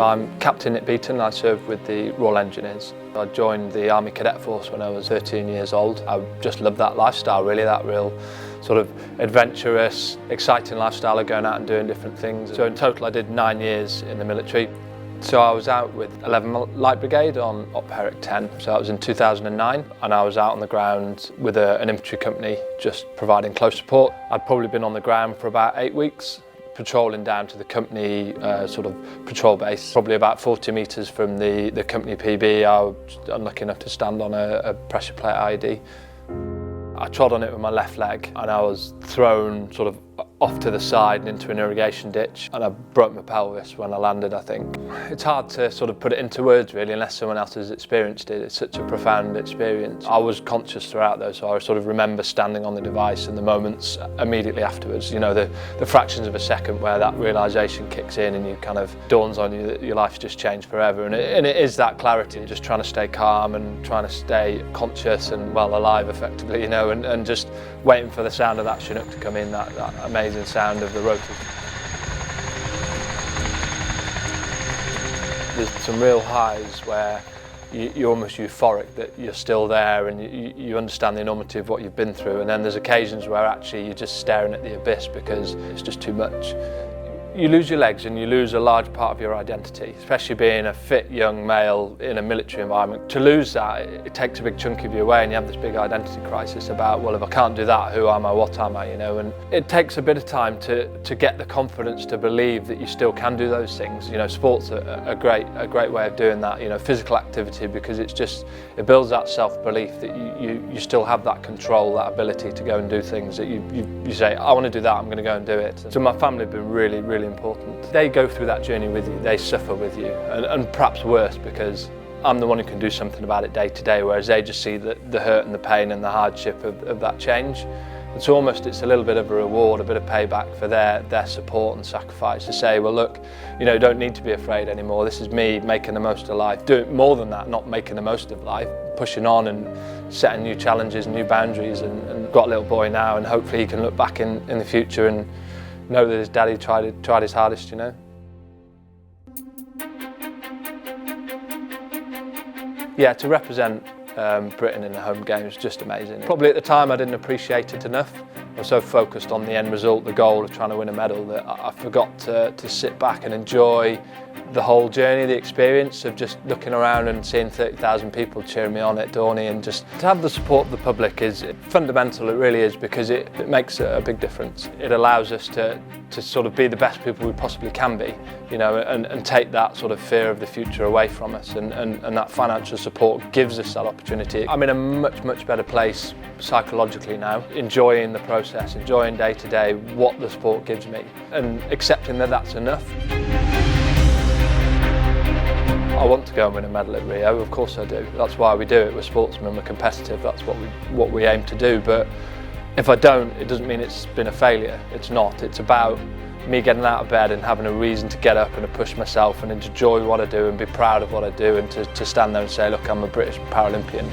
So I'm Captain Nick Beighton. I served with the Royal Engineers. I joined the Army Cadet Force when I was 13 years old. I just loved that lifestyle, really, that real sort of adventurous, exciting lifestyle of going out and doing different things. So in total I did 9 years in the military. So I was out with 11 Light Brigade on Op Herrick 10. So that was in 2009, and I was out on the ground with an infantry company just providing close support. I'd probably been on the ground for about 8 weeks, patrolling down to the company sort of patrol base, probably about 40 metres from the company PB. I was unlucky enough to stand on a pressure plate IED. I trod on it with my left leg and I was thrown sort of off to the side and into an irrigation ditch, and I broke my pelvis when I landed, I think. It's hard to sort of put it into words really unless someone else has experienced it. It's such a profound experience. I was conscious throughout though, so I sort of remember standing on the device and the moments immediately afterwards, you know, the fractions of a second where that realisation kicks in and you kind of dawns on you that your life's just changed forever, and it is that clarity, just trying to stay calm and trying to stay conscious and well alive effectively, you know, and just waiting for the sound of that Chinook to come in, that amazing sound of the rotors. There's some real highs where you're almost euphoric that you're still there and you understand the enormity of what you've been through, and then there's occasions where actually you're just staring at the abyss because it's just too much. You lose your legs and you lose a large part of your identity, especially being a fit young male in a military environment. To lose that, it takes a big chunk of you away, and you have this big identity crisis about, well, if I can't do that, who am I, what am I, you know? And it takes a bit of time to get the confidence to believe that you still can do those things. You know, sport's a great way of doing that, you know, physical activity, because it builds that self-belief that you still have that control, that ability to go and do things that you say, I want to do that, I'm going to go and do it. So my family have been really important. They go through that journey with you, they suffer with you, and perhaps worse because I'm the one who can do something about it day to day, whereas they just see the hurt and the pain and the hardship of that change. And so almost it's a little bit of a reward, a bit of payback for their support and sacrifice, to say, well look, you know, you don't need to be afraid anymore. This is me making the most of life, doing more than that, not making the most of life, pushing on and setting new challenges and new boundaries, and got a little boy now, and hopefully he can look back in the future and know that his daddy tried his hardest, you know. Yeah, to represent Britain in the home games is just amazing. Probably at the time I didn't appreciate it enough. I was so focused on the end result, the goal of trying to win a medal, that I forgot to sit back and enjoy the whole journey, the experience of just looking around and seeing 30,000 people cheering me on at Dorney, and just to have the support of the public is fundamental, it really is, because it makes a big difference. It allows us to sort of be the best people we possibly can be, you know, and take that sort of fear of the future away from us, and that financial support gives us that opportunity. I'm in a much better place psychologically now, enjoying the process, enjoying day to day what the sport gives me, and accepting that that's enough. I want to go and win a medal at Rio, of course I do. That's why we do it. We're sportsmen, we're competitive, that's what we aim to do. But if I don't, it doesn't mean it's been a failure. It's not. It's about me getting out of bed and having a reason to get up and to push myself and enjoy what I do and be proud of what I do, and to stand there and say, look, I'm a British Paralympian.